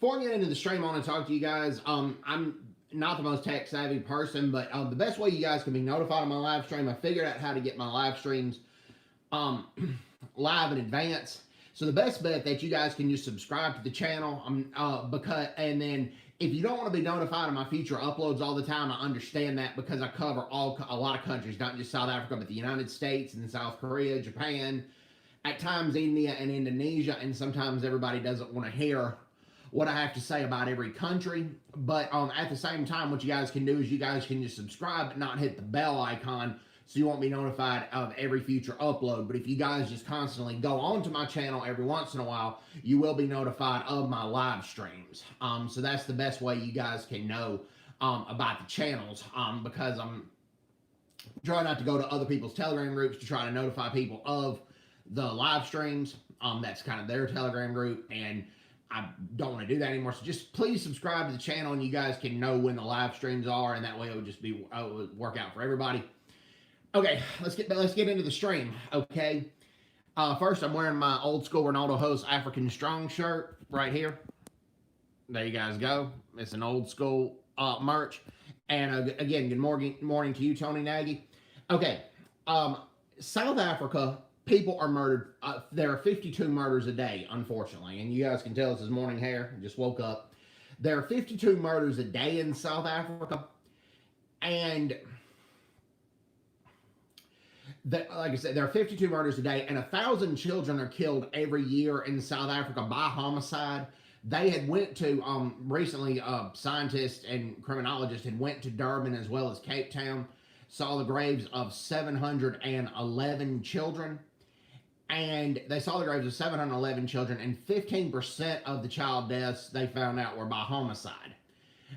before I get into the stream, I want to talk to you guys. I'm not the most tech savvy person, but the best way you guys can be notified of my live stream, I figured out how to get my live streams um, live in advance. So the best bet that you guys can just subscribe to the channel, because and then if you don't want to be notified of my future uploads all the time, I understand that because I cover a lot of countries, not just South Africa, but the United States and South Korea, Japan, at times India and Indonesia, and sometimes everybody doesn't want to hear what I have to say about every country. But at the same time, what you guys can do is you guys can just subscribe but not hit the bell icon so you won't be notified of every future upload. But if you guys just constantly go onto my channel every once in a while, you will be notified of my live streams. So that's the best way you guys can know about the channels, because I'm trying not to go to other people's Telegram groups to try to notify people of the live streams. That's kind of their Telegram group, and I don't want to do that anymore. So just please subscribe to the channel, and you guys can know when the live streams are, and that way it would work out for everybody. Okay, let's get into the stream. Okay, first I'm wearing my old school Ronaldo Host African Strong shirt right here. There you guys go. It's an old school merch. And again, good morning to you, Tony Nagy. Okay, South Africa, people are murdered. There are 52 murders a day, unfortunately. And you guys can tell this is morning hair. I just woke up. There are 52 murders a day in South Africa. And like I said, there are 52 murders a day, and 1,000 children are killed every year in South Africa by homicide. They had went to, recently, scientists and criminologists had went to Durban as well as Cape Town, saw the graves of 711 children, and they saw the graves of 711 children, and 15% of the child deaths they found out were by homicide.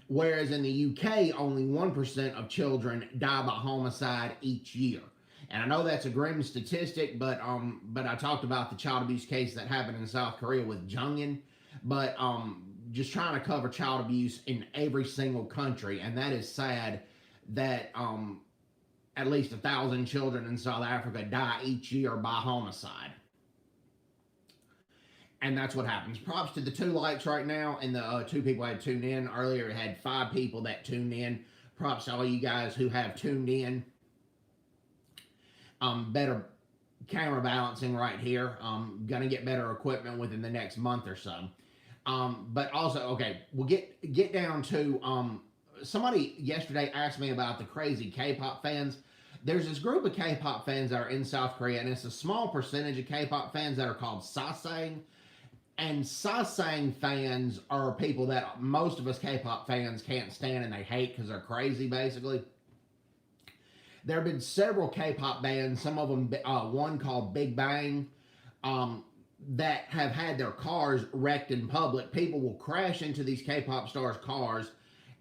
Whereas in the UK, only 1% of children die by homicide each year. And I know that's a grim statistic, but I talked about the child abuse case that happened in South Korea with Jungin, but just trying to cover child abuse in every single country, and that is sad that at least 1,000 children in South Africa die each year by homicide. And that's what happens. Props to the 2 likes right now, and the 2 people had tuned in. Earlier, it had 5 people that tuned in. Props to all you guys who have tuned in. Better camera balancing right here. Gonna get better equipment within the next month or so. But also, okay, we'll get down to somebody yesterday asked me about the crazy K-pop fans. There's this group of K-pop fans that are in South Korea, and it's a small percentage of K-pop fans that are called sasaeng. And sasaeng fans are people that most of us K-pop fans can't stand and they hate because they're crazy, basically. There have been several K-pop bands, some of them, one called Big Bang, that have had their cars wrecked in public. People will crash into these K-pop stars' cars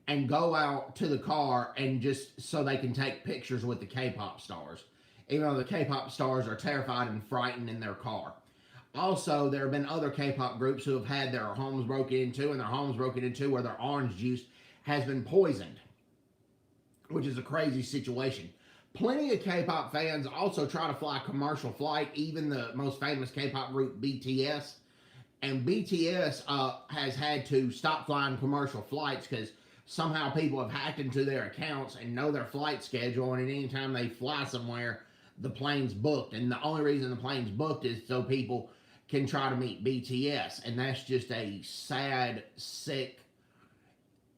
and go out to the car and just so they can take pictures with the K-pop stars, even though the K-pop stars are terrified and frightened in their car. Also, there have been other K-pop groups who have had their homes broken into, and their homes broken into where their orange juice has been poisoned, which is a crazy situation. Plenty of K-pop fans also try to fly commercial flight, even the most famous K-pop group BTS. And BTS has had to stop flying commercial flights because somehow people have hacked into their accounts and know their flight schedule, and anytime they fly somewhere, the plane's booked. And the only reason the plane's booked is so people can try to meet BTS. And that's just a sad, sick,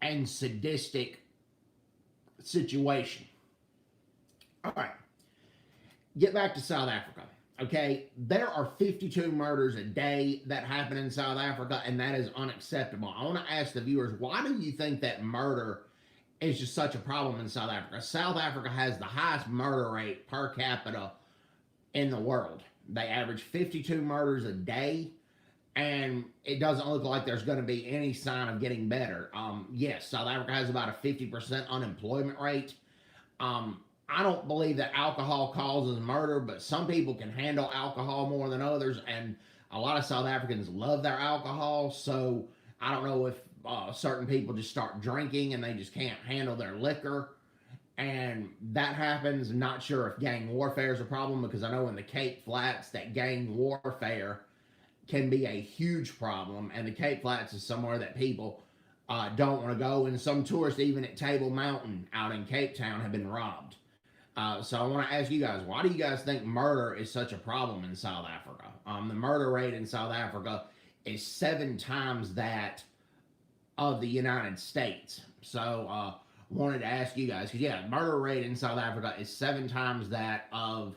and sadistic situation. All right, get back to South Africa, okay? There are 52 murders a day that happen in South Africa, and that is unacceptable. I want to ask the viewers, why do you think that murder is just such a problem in South Africa? South Africa has the highest murder rate per capita in the world. They average 52 murders a day, and it doesn't look like there's going to be any sign of getting better. Yes, South Africa has about a 50% unemployment rate. I don't believe that alcohol causes murder, but some people can handle alcohol more than others, and a lot of South Africans love their alcohol, so I don't know if certain people just start drinking and they just can't handle their liquor, and that happens. Not sure if gang warfare is a problem, because I know in the Cape Flats that gang warfare can be a huge problem, and the Cape Flats is somewhere that people don't want to go, and some tourists, even at Table Mountain out in Cape Town, have been robbed. So I want to ask you guys, why do you guys think murder is such a problem in South Africa? The murder rate in South Africa is 7 times that of the United States. So wanted to ask you guys, because yeah, murder rate in South Africa is 7 times that of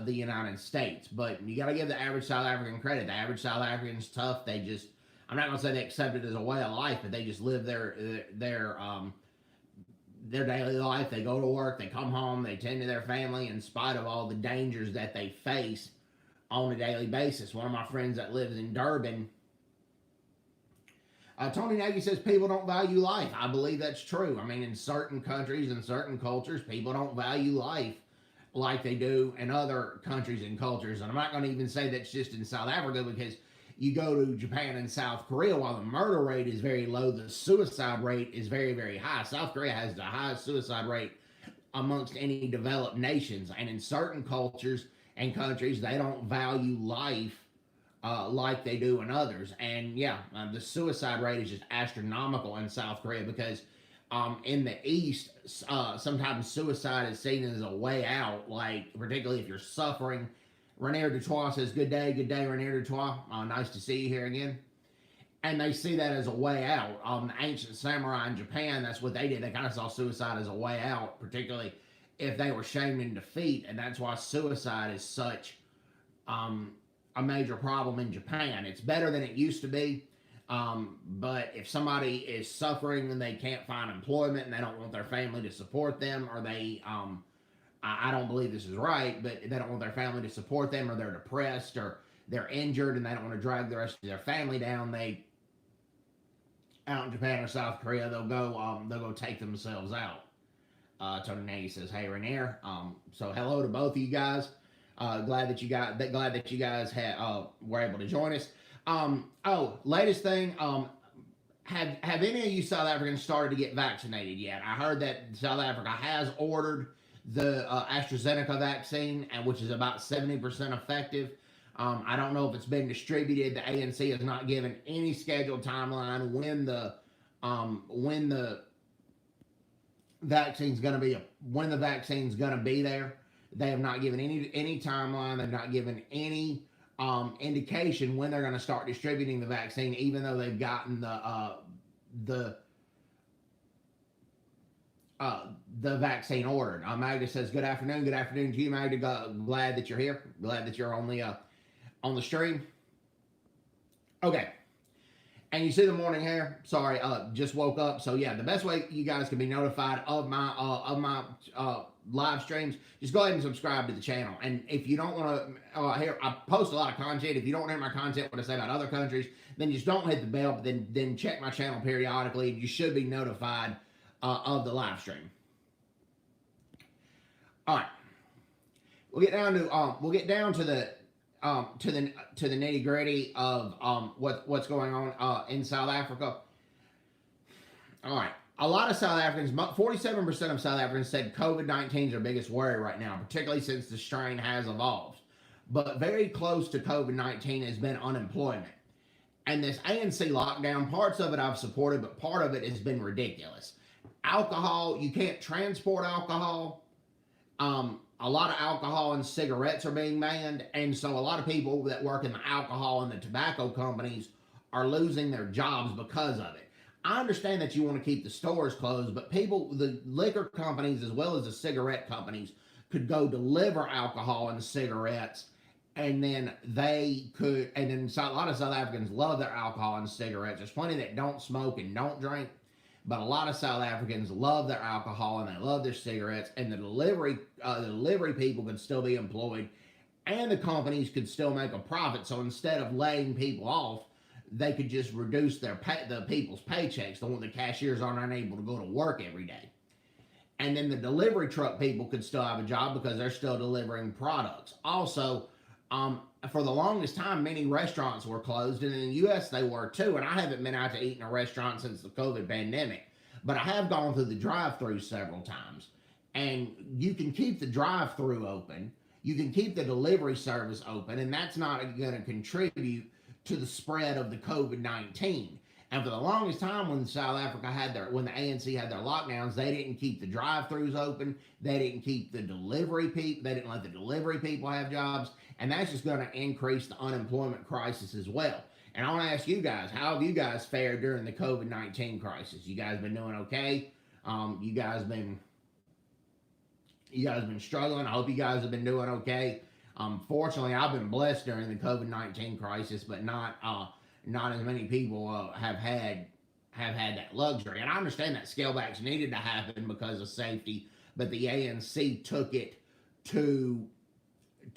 the United States. But you got to give the average South African credit. The average South African's tough. They just, I'm not gonna say they accept it as a way of life, but they just live their daily life. They go to work, they come home, they tend to their family in spite of all the dangers that they face on a daily basis. One of my friends that lives in Durban, Tony Nagy says people don't value life. I believe that's true. I mean, in certain countries and certain cultures, people don't value life like they do in other countries and cultures. And I'm not going to even say that's just in South Africa, because you go to Japan and South Korea, while the murder rate is very low, the suicide rate is very, very high. South Korea has the highest suicide rate amongst any developed nations. And in certain cultures and countries, they don't value life like they do in others. And yeah, the suicide rate is just astronomical in South Korea, because in the East, sometimes suicide is seen as a way out, like particularly if you're suffering. Renier Dutois says, good day, Renier Dutois. Nice to see you here again. And they see that as a way out. The ancient samurai in Japan, that's what they did. They kind of saw suicide as a way out, particularly if they were shamed in defeat. And that's why suicide is such a major problem in Japan. It's better than it used to be. But if somebody is suffering and they can't find employment and they don't want their family to support them, or they, I don't believe this is right, but they don't want their family to support them, or they're depressed, or they're injured and they don't want to drag the rest of their family down, they, out in Japan or South Korea, they'll go take themselves out. Tony Nagy says, hey, Renier. So hello to both of you guys. Glad that you guys were able to join us. Latest thing. Have any of you South Africans started to get vaccinated yet? I heard that South Africa has ordered the AstraZeneca vaccine, and which is about 70% effective. I don't know if it's been distributed. The ANC has not given any scheduled timeline when the vaccine's going to be there. They have not given any timeline. They've not given any indication when they're going to start distributing the vaccine, even though they've gotten the vaccine ordered. Magda says, good afternoon to you, Magda. Glad that you're here. Glad that you're on the stream. Okay. And you see the morning hair. Sorry, just woke up. So yeah, the best way you guys can be notified of my live streams, just go ahead and subscribe to the channel. And if you don't want to hear, I post a lot of content. If you don't hear my content, what I say about other countries, then just don't hit the bell. But then check my channel periodically. You should be notified of the live stream. All right, we'll get down to the nitty gritty of what's going on in South Africa. All right, a lot of South Africans, 47% of South Africans said COVID-19 is their biggest worry right now, particularly since the strain has evolved. But very close to COVID-19 has been unemployment. And this ANC lockdown, parts of it I've supported, but part of it has been ridiculous. Alcohol, you can't transport alcohol. A lot of alcohol and cigarettes are being banned, and so a lot of people that work in the alcohol and the tobacco companies are losing their jobs because of it. I understand that you want to keep the stores closed, but the liquor companies as well as the cigarette companies could go deliver alcohol and cigarettes, and then a lot of South Africans love their alcohol and cigarettes. There's plenty that don't smoke and don't drink, but a lot of South Africans love their alcohol and they love their cigarettes, and the delivery people could still be employed, and the companies could still make a profit. So instead of laying people off, they could just reduce the people's paychecks. The cashiers aren't unable to go to work every day. And then the delivery truck people could still have a job because they're still delivering products. Also, for the longest time, many restaurants were closed, and in the U.S. they were too. And I haven't been out to eat in a restaurant since the COVID pandemic, but I have gone through the drive-thru several times. And you can keep the drive-thru open, you can keep the delivery service open, and that's not going to contribute to the spread of the COVID-19. And for the longest time, when South Africa had when the ANC had their lockdowns, they didn't keep the drive-throughs open. They didn't keep the delivery people. They didn't let the delivery people have jobs, and that's just going to increase the unemployment crisis as well. And I want to ask you guys, how have you guys fared during the COVID-19 crisis? You guys been doing okay? You guys been struggling. I hope you guys have been doing okay. Fortunately, I've been blessed during the COVID-19 crisis, but not as many people have had that luxury. And I understand that scale backs needed to happen because of safety, but the ANC took it to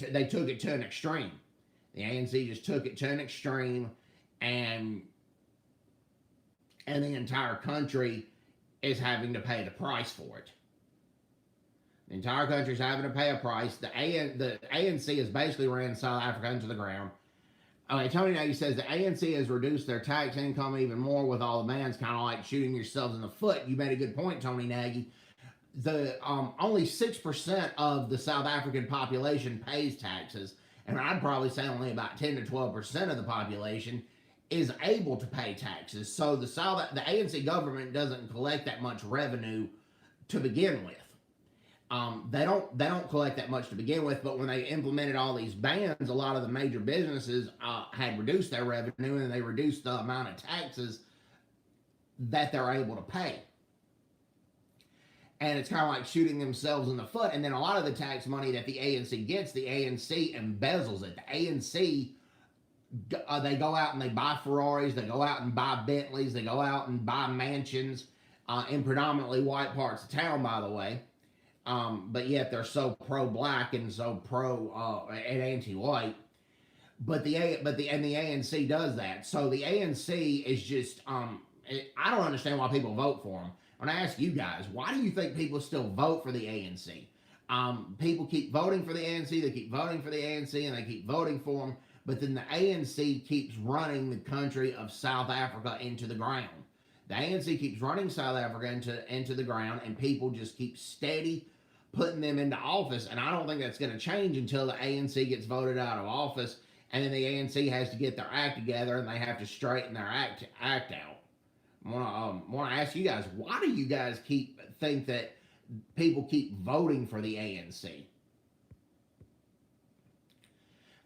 an extreme. The ANC just took it to an extreme, and the entire country is having to pay the price for it. The entire country is having to pay a price. The ANC has basically ran South Africa into the ground. Okay, Tony Nagy says the ANC has reduced their tax income even more with all the bans, kind of like shooting yourselves in the foot. You made a good point, Tony Nagy. The only 6% of the South African population pays taxes, and I'd probably say only about 10 to 12% of the population is able to pay taxes. So the ANC government doesn't collect that much revenue to begin with. They don't collect that much to begin with, but when they implemented all these bans, a lot of the major businesses had reduced their revenue, and they reduced the amount of taxes that they're able to pay. And it's kind of like shooting themselves in the foot. And then a lot of the tax money that the ANC gets, the ANC embezzles it. The ANC, they go out and they buy Ferraris, they go out and buy Bentleys, they go out and buy mansions in predominantly white parts of town, by the way. But yet they're so pro-black and so and anti-white. But the ANC does that. So the ANC is just I don't understand why people vote for them. When I ask you guys, why do you think people still vote for the ANC? People keep voting for the ANC, they keep voting for the ANC, and they keep voting for them. But then the ANC keeps running the country of South Africa into the ground. The ANC keeps running South Africa into the ground, and people just keep steady putting them into office. And I don't think that's going to change until the ANC gets voted out of office, and then the ANC has to get their act together, and they have to straighten their act out. I want to ask you guys, why do you guys think that people keep voting for the ANC?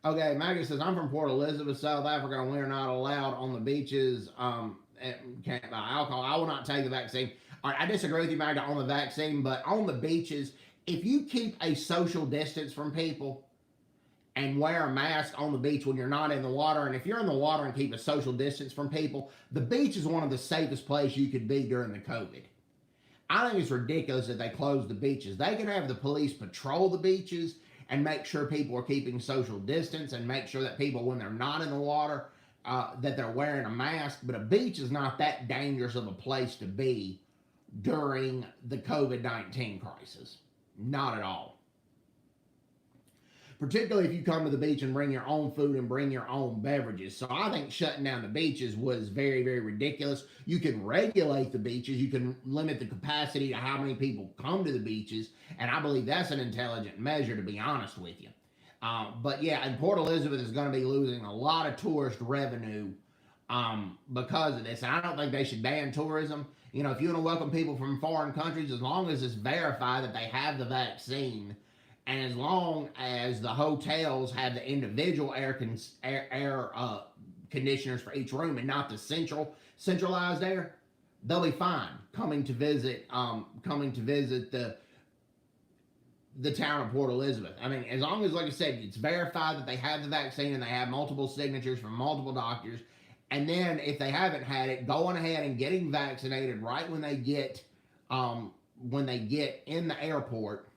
Okay, Maggie says, I'm from Port Elizabeth, South Africa, and we're not allowed on the beaches. Can't buy alcohol. I will not take the vaccine. All right, I disagree with you, Maggie, on the vaccine, but on the beaches, if you keep a social distance from people and wear a mask on the beach when you're not in the water, and if you're in the water and keep a social distance from people, the beach is one of the safest places you could be during the COVID. I think it's ridiculous that they closed the beaches. They can have the police patrol the beaches and make sure people are keeping social distance and make sure that people, when they're not in the water, that they're wearing a mask. But a beach is not that dangerous of a place to be during the COVID-19 crisis. Not at all. Particularly if you come to the beach and bring your own food and bring your own beverages. So I think shutting down the beaches was very, very ridiculous. You can regulate the beaches. You can limit the capacity to how many people come to the beaches. And I believe that's an intelligent measure, to be honest with you. But yeah, and Port Elizabeth is going to be losing a lot of tourist revenue because of this. And I don't think they should ban tourism. You know, if you want to welcome people from foreign countries, as long as it's verified that they have the vaccine, and as long as the hotels have the individual air conditioners for each room and not the centralized air, they'll be fine coming to visit the town of Port Elizabeth. I mean, as long as, like I said, it's verified that they have the vaccine and they have multiple signatures from multiple doctors, and then if they haven't had it, go on ahead and getting vaccinated right when they get in the airport.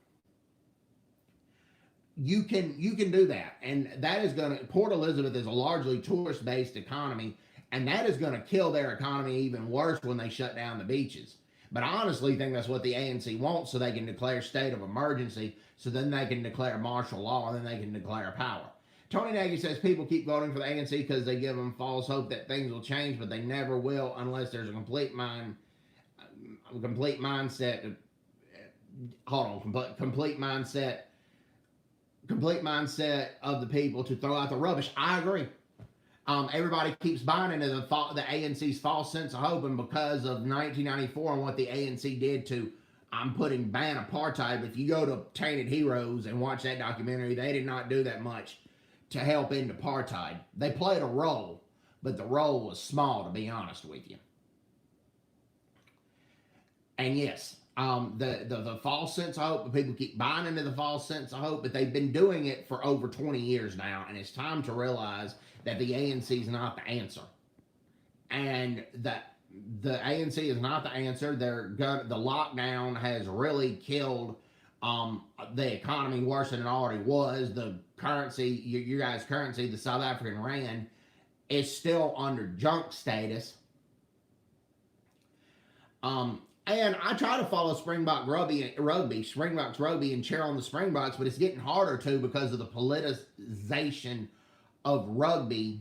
You can do that, and that is going to. Port Elizabeth is a largely tourist-based economy, and that is going to kill their economy even worse when they shut down the beaches. But I honestly think that's what the ANC wants, so they can declare state of emergency, so then they can declare martial law, and then they can declare power. Tony Nagy says people keep voting for the ANC because they give them false hope that things will change, but they never will unless there's a complete mindset. Complete mindset of the people to throw out the rubbish. I agree. Everybody keeps buying into the ANC's false sense of hope, and because of 1994 and what the ANC did to, I'm putting ban apartheid. But if you go to Tainted Heroes and watch that documentary, they did not do that much to help end apartheid. They played a role, but the role was small, to be honest with you. And yes, the false sense of hope, people keep buying into the false sense of hope, but they've been doing it for over 20 years now, and it's time to realize that the ANC is not the answer, and that the ANC is not the answer. The lockdown has really killed the economy worse than it already was. The currency, your guys' currency, the South African rand, is still under junk status. And I try to follow Springboks rugby, and cheer on the Springboks, but it's getting harder to because of the politicization of rugby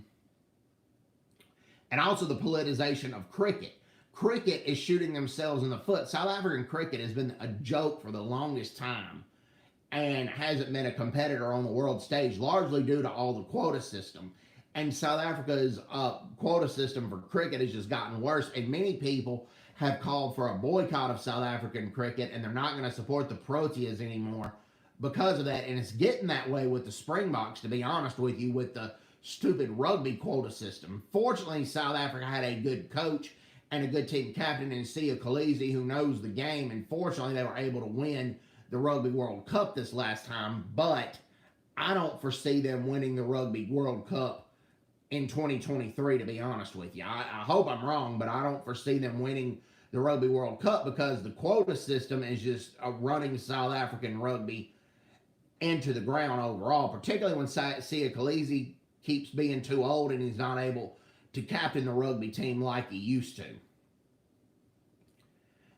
and also the politicization of cricket. Cricket is shooting themselves in the foot. South African cricket has been a joke for the longest time and hasn't been a competitor on the world stage, largely due to all the quota system. And South Africa's quota system for cricket has just gotten worse, and many people have called for a boycott of South African cricket, and they're not going to support the Proteas anymore because of that. And it's getting that way with the Springboks, to be honest with you, with the stupid rugby quota system. Fortunately, South Africa had a good coach and a good team captain in Siya Kolisi who knows the game, and fortunately they were able to win the Rugby World Cup this last time, but I don't foresee them winning the Rugby World Cup in 2023, to be honest with you. I hope I'm wrong, but I don't foresee them winning the Rugby World Cup because the quota system is just running South African rugby into the ground overall, particularly when Siya Kolisi keeps being too old and he's not able to captain the rugby team like he used to.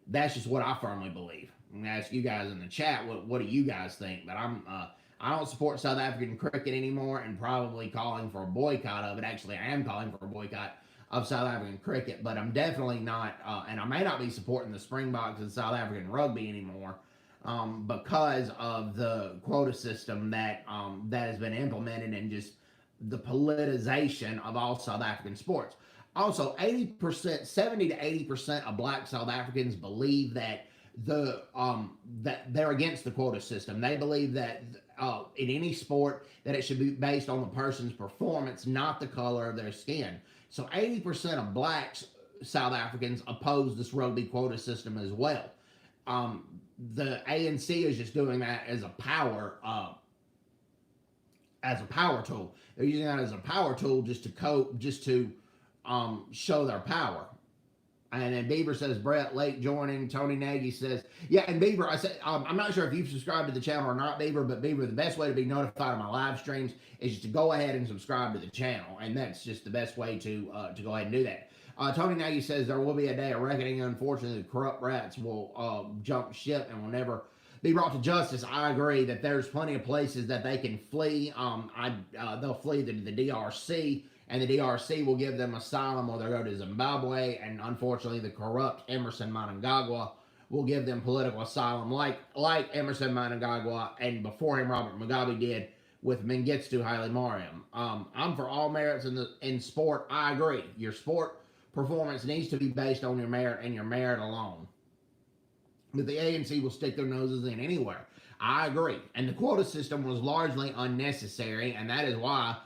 That's just what I firmly believe. I'm going to ask you guys in the chat, what do you guys think? But I don't support South African cricket anymore, and probably calling for a boycott of it. Actually, I am calling for a boycott of South African cricket, but I'm definitely not, and I may not be supporting the Springboks and South African rugby anymore because of the quota system that has been implemented and just the politicization of all South African sports. Also, 70 to 80% of Black South Africans believe that that they're against the quota system. They believe that in any sport that it should be based on the person's performance, not the color of their skin. So 80% of Blacks South Africans oppose this rugby quota system as well. The ANC is just doing that as a power tool. They're using that as a power tool just to show their power. And then Beaver says, Brett, late joining. Tony Nagy says, yeah, and Beaver, I said, I'm not sure if you've subscribed to the channel or not, Beaver, but Beaver, the best way to be notified of my live streams is just to go ahead and subscribe to the channel. And that's just the best way to go ahead and do that. Tony Nagy says, there will be a day of reckoning. Unfortunately, the corrupt rats will jump ship and will never be brought to justice. I agree that there's plenty of places that they can flee. They'll flee to the DRC, and the DRC will give them asylum, or they'll go to Zimbabwe, and unfortunately the corrupt Emerson Mnangagwa will give them political asylum like Emerson Mnangagwa and before him Robert Mugabe did with Mengistu Haile Mariam. I'm for all merits in sport. I agree. Your sport performance needs to be based on your merit and your merit alone. But the ANC will stick their noses in anywhere. I agree. And the quota system was largely unnecessary, and that is why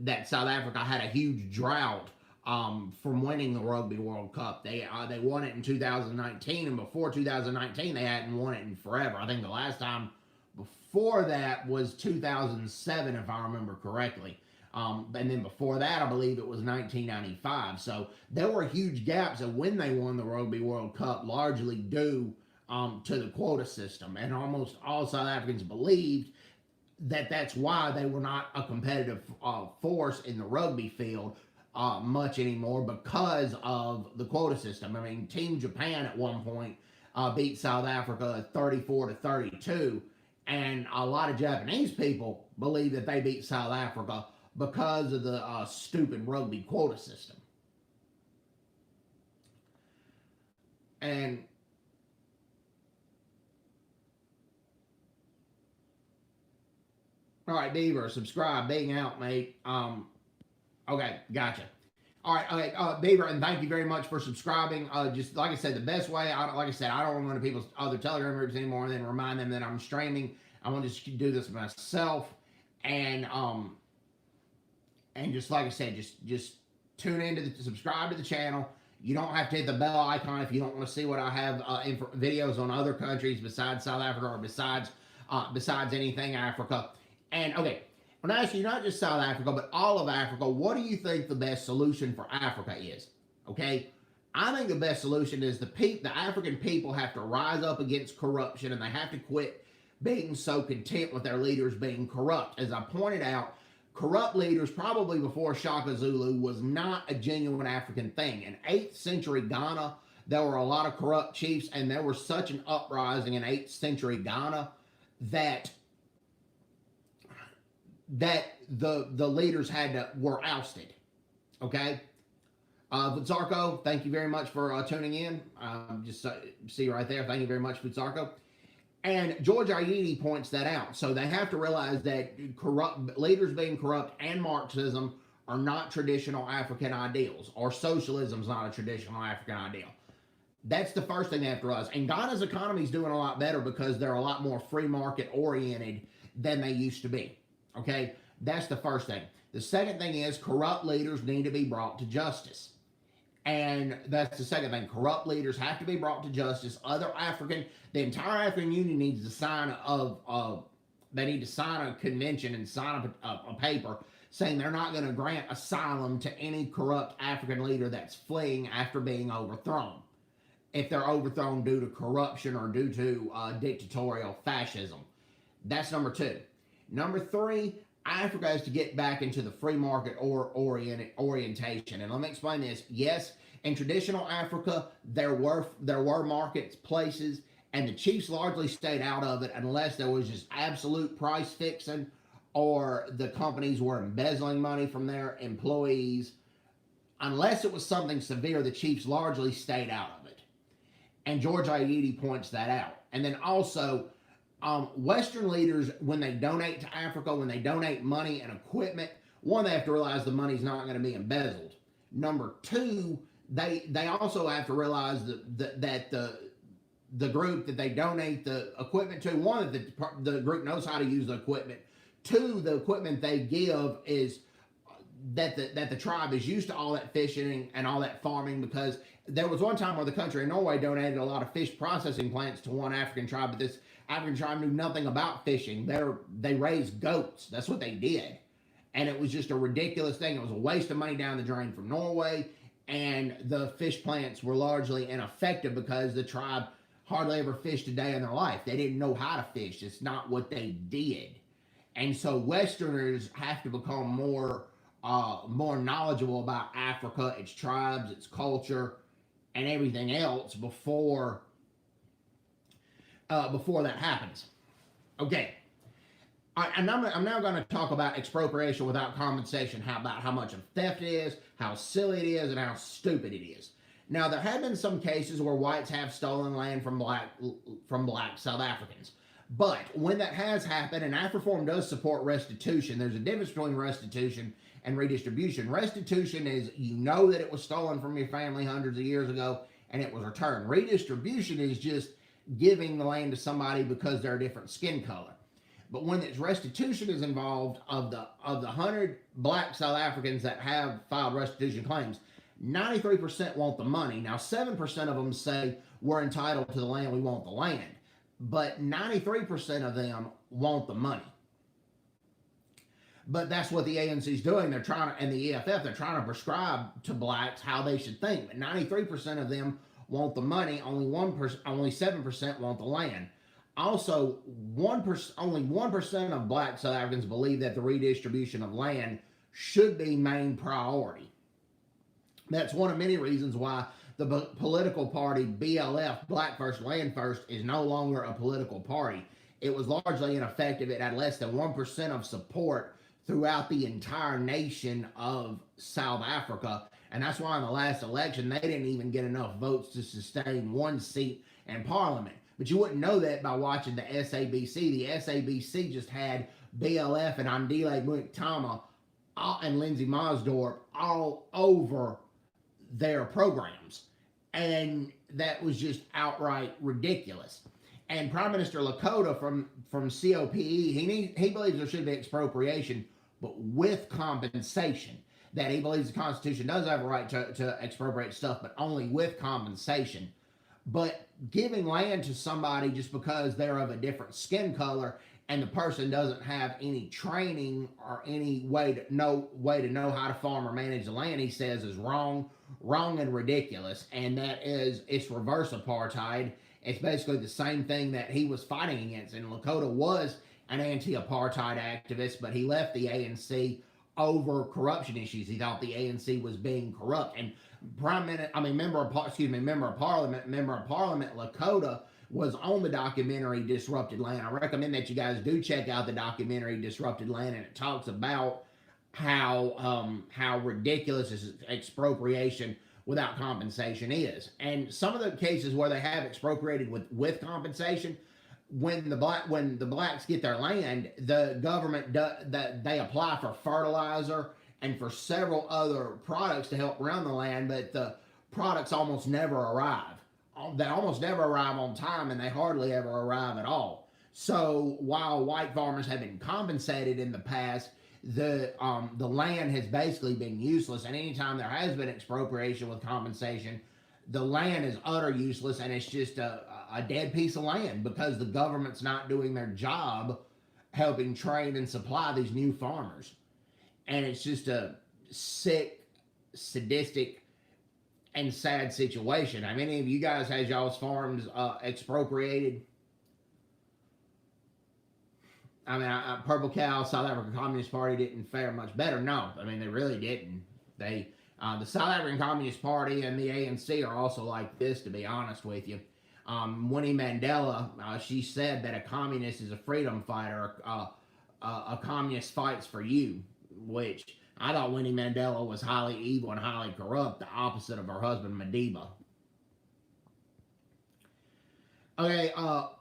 that South Africa had a huge drought from winning the Rugby World Cup. They won it in 2019, and before 2019, they hadn't won it in forever. I think the last time before that was 2007, if I remember correctly. And then before that, I believe it was 1995. So there were huge gaps of when they won the Rugby World Cup, largely due to the quota system. And almost all South Africans believed that that's why they were not a competitive force in the rugby field much anymore, because of the quota system. I mean, Team Japan at one point beat South Africa 34-32, and a lot of Japanese people believe that they beat South Africa because of the stupid rugby quota system. And all right, Beaver, subscribe, being out, mate. Okay, gotcha. All right, okay, Beaver, and thank you very much for subscribing. Just like I said, the best way, like I said, I don't want to go to people's other Telegram groups anymore and then remind them that I'm streaming. I want to just do this myself, and and just like I said, just tune in to subscribe to the channel. You don't have to hit the bell icon if you don't want to see what I have videos on other countries besides South Africa or besides anything Africa. And okay, when I ask you not just South Africa but all of Africa, what do you think the best solution for Africa is? Okay, I think the best solution is the African people have to rise up against corruption, and they have to quit being so content with their leaders being corrupt. As I pointed out, corrupt leaders, probably before Shaka Zulu, was not a genuine African thing. In 8th century Ghana, there were a lot of corrupt chiefs, and there was such an uprising in 8th century Ghana that the leaders were ousted. Okay, Futsarko, thank you very much for tuning in. Just see right there. Thank you very much, Futsarko. And George Ayittey points that out. So they have to realize that corrupt leaders being corrupt and Marxism are not traditional African ideals, or socialism is not a traditional African ideal. That's the first thing they have to realize. And Ghana's economy is doing a lot better because they're a lot more free market oriented than they used to be. Okay, that's the first thing. The second thing is corrupt leaders need to be brought to justice. And that's the second thing. Corrupt leaders have to be brought to justice. The entire African Union needs to sign they need to sign a convention and sign a paper saying they're not going to grant asylum to any corrupt African leader that's fleeing after being overthrown, if they're overthrown due to corruption or due to dictatorial fascism. That's number 2. Number 3, Africa has to get back into the free market orientation. And let me explain this. Yes, in traditional Africa, there were markets, places, and the chiefs largely stayed out of it unless there was just absolute price fixing or the companies were embezzling money from their employees. Unless it was something severe, the chiefs largely stayed out of it. And George Ayittey points that out. And then also, Western leaders, when they donate to Africa, when they donate money and equipment, one, they have to realize the money's not going to be embezzled. Number 2, they also have to realize that the group that they donate the equipment to, one, that the group knows how to use the equipment. 2, the equipment they give is that the tribe is used to all that fishing and all that farming, because there was one time where the country of Norway donated a lot of fish processing plants to one African tribe, but this African tribe knew nothing about fishing. They raised goats. That's what they did. And it was just a ridiculous thing. It was a waste of money down the drain from Norway, and the fish plants were largely ineffective because the tribe hardly ever fished a day in their life. They didn't know how to fish. It's not what they did. And so Westerners have to become more knowledgeable about Africa, its tribes, its culture, and everything else before that happens. Okay. I'm now going to talk about expropriation without compensation, about how much of theft it is, how silly it is, and how stupid it is. Now, there have been some cases where whites have stolen land from black South Africans. But when that has happened, and AfriForum does support restitution, there's a difference between restitution and redistribution. Restitution is, you know that it was stolen from your family hundreds of years ago and it was returned. Redistribution is just giving the land to somebody because they're a different skin color. But when it's restitution is involved, of the 100 black South Africans that have filed restitution claims, 93% want the money. Now, 7% of them say we're entitled to the land, we want the land. But 93% of them want the money. But that's what the ANC is doing. They're trying to, and the EFF, they're trying to prescribe to blacks how they should think. But 93% of them want the money. Only 7% want the land. Also, only 1% of black South Africans believe that the redistribution of land should be main priority. That's one of many reasons why the political party BLF, Black First, Land First, is no longer a political party. It was largely ineffective. It had less than 1% of support throughout the entire nation of South Africa. And that's why in the last election, they didn't even get enough votes to sustain one seat in Parliament. But you wouldn't know that by watching the SABC. The SABC just had BLF and Andile Muiktama and Lindsey Mosdorf all over their programs. And that was just outright ridiculous. And Prime Minister Lakota from COPE, he believes there should be expropriation, but with compensation. That he believes the Constitution does have a right to expropriate stuff, but only with compensation. But giving land to somebody just because they're of a different skin color and the person doesn't have any training or any way to know how to farm or manage the land, he says is wrong and ridiculous. And that is, it's reverse apartheid. It's basically the same thing that he was fighting against. And Lakota was an anti-apartheid activist, but he left the ANC over corruption issues. He thought the ANC was being corrupt. And member of Parliament Lakota was on the documentary Disrupted Land. I recommend that you guys do check out the documentary Disrupted Land, and it talks about how ridiculous this expropriation without compensation is. And some of the cases where they have expropriated with compensation, when the blacks get their land, the government they apply for fertilizer and for several other products to help run the land, but the products almost never arrive. They almost never arrive on time, and they hardly ever arrive at all. So while white farmers have been compensated in the past, the land has basically been useless. And anytime there has been expropriation with compensation, the land is utter useless, and it's just a dead piece of land because the government's not doing their job helping train and supply these new farmers. And it's just a sick, sadistic, and sad situation. How many of you guys has y'all's farms expropriated? I mean, Purple Cow, South African Communist Party didn't fare much better. No, I mean, they really didn't. The South African Communist Party and the ANC are also like this, to be honest with you. Winnie Mandela, she said that a communist is a freedom fighter. A communist fights for you, which I thought Winnie Mandela was highly evil and highly corrupt, the opposite of her husband Madiba. Okay,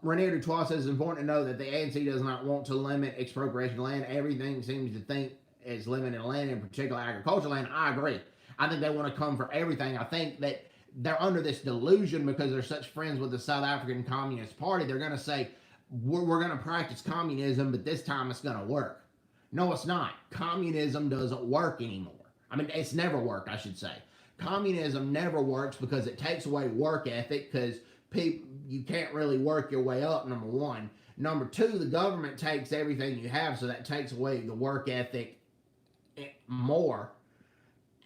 Renier Dutois says it's important to know that the ANC does not want to limit expropriation of land. Everything seems to think is limited land, in particular agricultural land. I agree. I think they want to come for everything. I think that they're under this delusion because they're such friends with the South African Communist Party. They're going to say, we're going to practice communism, but this time it's going to work. No, it's not. Communism doesn't work anymore. I mean, it's never worked, I should say. Communism never works because it takes away work ethic, because you can't really work your way up, number one. Number two, the government takes everything you have, so that takes away the work ethic more.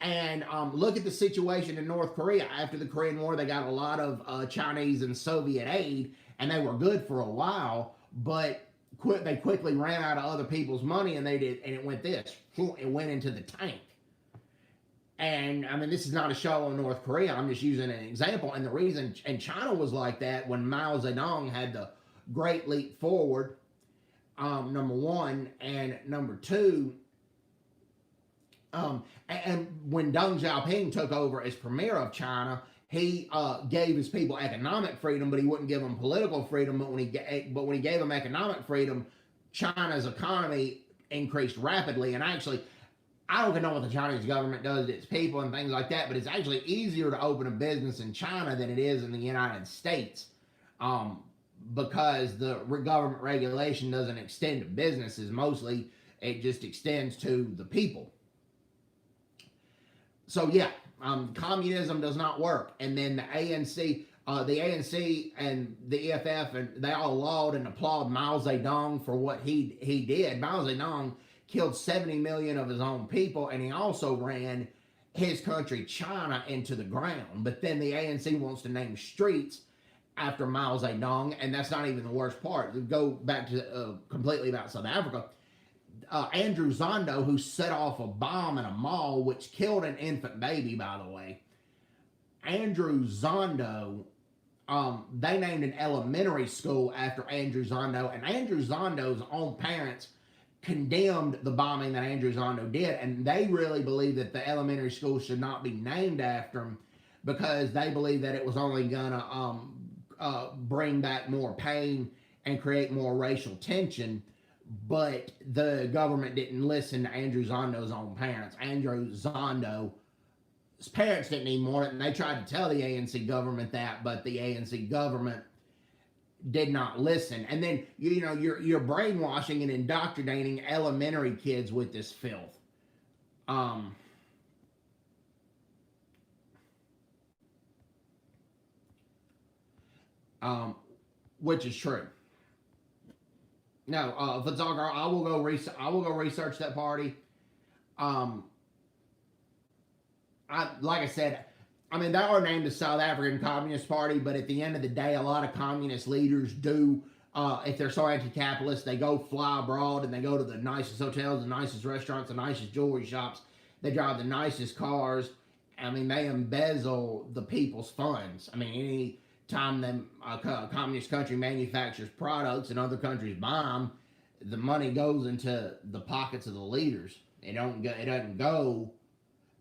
And look at the situation in North Korea. After the Korean War, they got a lot of Chinese and Soviet aid, and they were good for a while, but they quickly ran out of other people's money, and it went this. It went into the tank. And, I mean, this is not a show on North Korea. I'm just using an example. And the reason, and China was like that when Mao Zedong had the Great Leap Forward, number one. And number two, and when Deng Xiaoping took over as premier of China, he gave his people economic freedom, but he wouldn't give them political freedom. But when he gave them economic freedom, China's economy increased rapidly. And actually, I don't know what the Chinese government does to its people and things like that, but it's actually easier to open a business in China than it is in the United States, because the government regulation doesn't extend to businesses. Mostly, it just extends to the people. So yeah, communism does not work. And then the ANC and the EFF, and they all laud and applaud Mao Zedong for what he did. Mao Zedong killed 70 million of his own people, and he also ran his country, China, into the ground. But then the ANC wants to name streets after Mao Zedong, and that's not even the worst part. Go back to completely about South Africa. Andrew Zondo, who set off a bomb in a mall, which killed an infant baby, by the way. Andrew Zondo, they named an elementary school after Andrew Zondo, and Andrew Zondo's own parents condemned the bombing that Andrew Zondo did, and they really believe that the elementary school should not be named after him because they believe that it was only gonna bring back more pain and create more racial tension. but the government didn't listen to Andrew Zondo's own parents. Andrew Zondo's parents didn't even want it, and they tried to tell the ANC government that, but the ANC government did not listen. And then you're brainwashing and indoctrinating elementary kids with this filth. Um, um, which is true. No, Fadzalgar, I will go research. I will go research that party. Um, like I said, I mean they are named the South African Communist Party, but at the end of the day, a lot of communist leaders do. If they're so anti-capitalist, they go fly abroad and they go to the nicest hotels, the nicest restaurants, the nicest jewelry shops. They drive the nicest cars. I mean, they embezzle the people's funds. I mean, any time them a communist country manufactures products and other countries buy them, the money goes into the pockets of the leaders. It don't go. It doesn't go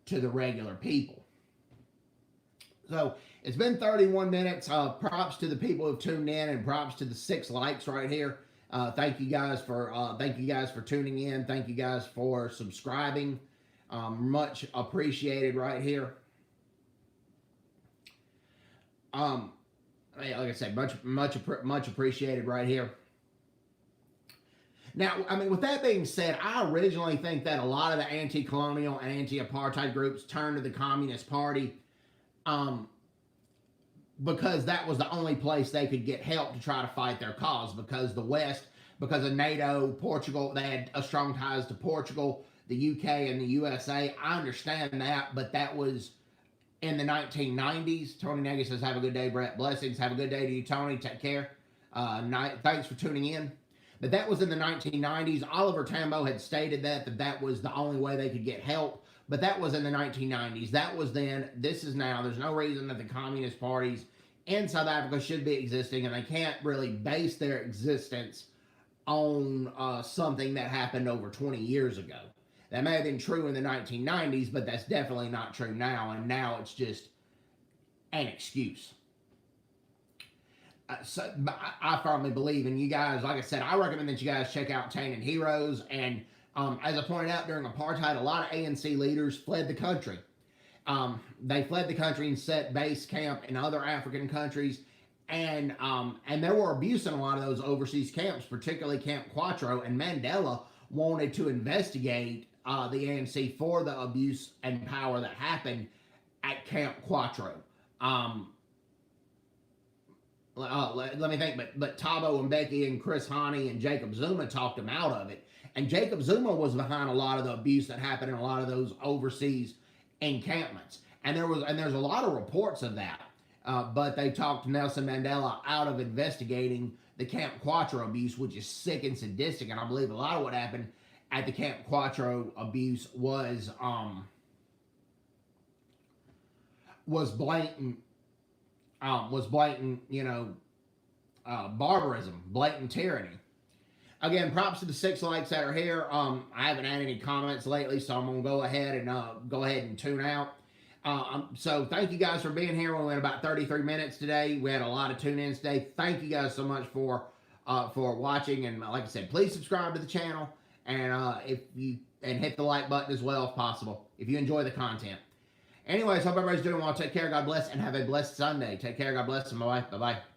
to the regular people. So it's been 31 minutes. Props to the people who've tuned in, and props to the 6 likes right here. Thank you guys for tuning in. Thank you guys for subscribing. Much appreciated right here. Like I said, much appreciated right here. Now, I mean, with that being said, I originally think that a lot of the anti-colonial and anti-apartheid groups turned to the Communist Party because that was the only place they could get help to try to fight their cause. Because the West, because of NATO, Portugal, they had a strong ties to Portugal, the UK, and the USA. I understand that, but that was in the 1990s. Tony Nagy says, have a good day, Brett. Blessings. Have a good day to you, Tony. Take care. Thanks for tuning in. But that was in the 1990s. Oliver Tambo had stated that was the only way they could get help. But that was in the 1990s. That was then. This is now. There's no reason that the communist parties in South Africa should be existing, and they can't really base their existence on something that happened over 20 years ago. That may have been true in the 1990s, but that's definitely not true now, and now it's just an excuse. So I firmly believe, and you guys, like I said, I recommend that you guys check out Tainted Heroes. And as I pointed out, during apartheid, a lot of ANC leaders fled the country. They fled the country and set base camp in other African countries, and there were abuse in a lot of those overseas camps, particularly Camp Quatro. And Mandela wanted to investigate the ANC for the abuse and power that happened at Camp Quatro. Let me think, but Thabo Mbeki and Chris Hani and Jacob Zuma talked him out of it. And Jacob Zuma was behind a lot of the abuse that happened in a lot of those overseas encampments. And there's a lot of reports of that. But they talked Nelson Mandela out of investigating the Camp Quatro abuse, which is sick and sadistic. And I believe a lot of what happened at the Camp Quatro abuse was blatant. Barbarism, blatant tyranny. Again, props to the 6 likes that are here. I haven't had any comments lately, so I'm gonna go ahead and tune out. So thank you guys for being here. We went about 33 minutes today. We had a lot of tune-ins today. Thank you guys so much for watching. And like I said, please subscribe to the channel, and hit the like button as well if possible if you enjoy the content. Anyways, hope everybody's doing well. Take care. God bless, and have a blessed Sunday. Take care. God bless, and bye-bye. Bye-bye.